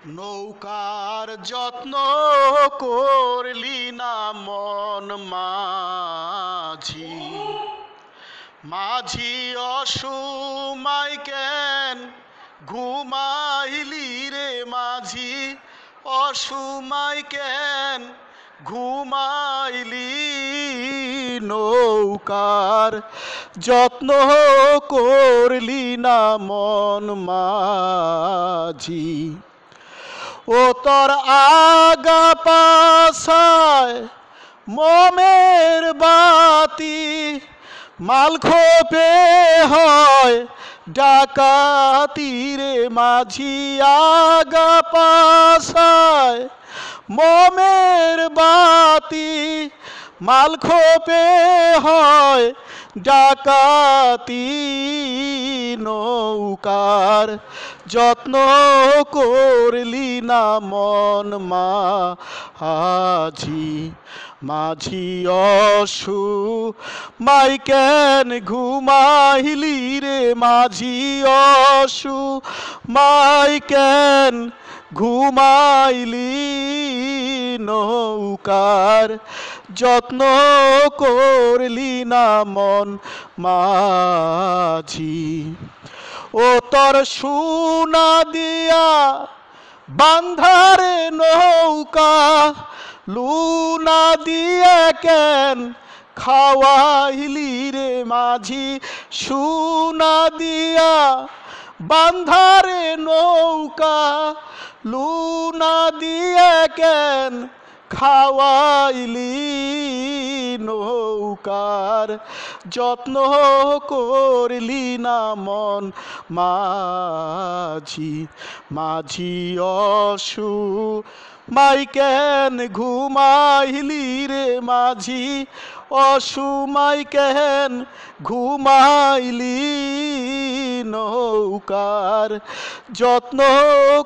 নৌকার যত্ন করলি না মন মাঝি। মাঝি অসময় কেন ঘুমাইলি রে মাঝি, অসময় কেন ঘুমাইলি। নৌকার যত্ন করলি না মন মাঝি। ও তোর আগা পাশায় মোমের বাতি, মাল খোপে হয় ডাকাতি রে মাঝি। আগা পাশায় মোমের বাতি, মাল খোপে হয় ডাকাতি। নৌকার যত্ন করলি না মন মাঝি। মাঝি অসময় কেন ঘুমাইলি রে মাঝি, অসময় কেন ঘুমাইলি। নৌকার যত্ন করলি না মন মাঝি। ও তোর সোনা দিয়া বান্ধারে নৌকা, লুনা দিয়ে কেন খাওয়াইলি রে মাঝি। সোনা দিয়া বান্ধারে নৌকা, লুনা দিয়ে কেন খাওয়াইলি। নৌকার যত্ন করলি না মন মাঝি। মাঝি অসময় কেন ঘুমাইলি রে মাঝি, অসময় কেন ঘুমাইলি। নৌকার যত্ন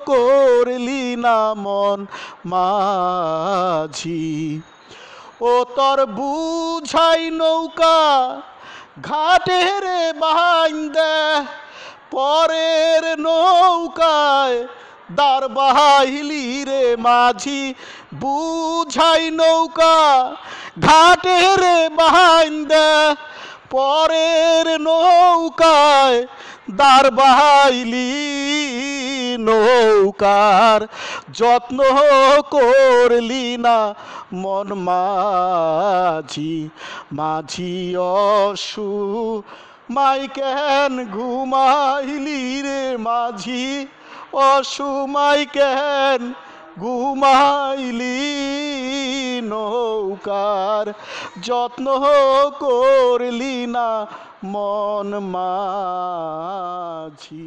করলি না মন মাঝি। ও তোর বুঝাই নৌকা ঘাটের বাইন্দে, পরের নৌকায় দাঁড় বাহাইলি রে মাঝি। বুঝাই নৌকা ঘাটের বাইন্দে, পরের নৌকায় দাঁড় বাহাইলি। নৌকার যত্ন করলি না মন মাঝি। মাঝি অসময় কেন ঘুমাইলি রে মাঝি, অসময় কেন ঘুমাইলি। নৌকার যত্ন করলি না মন মাঝি।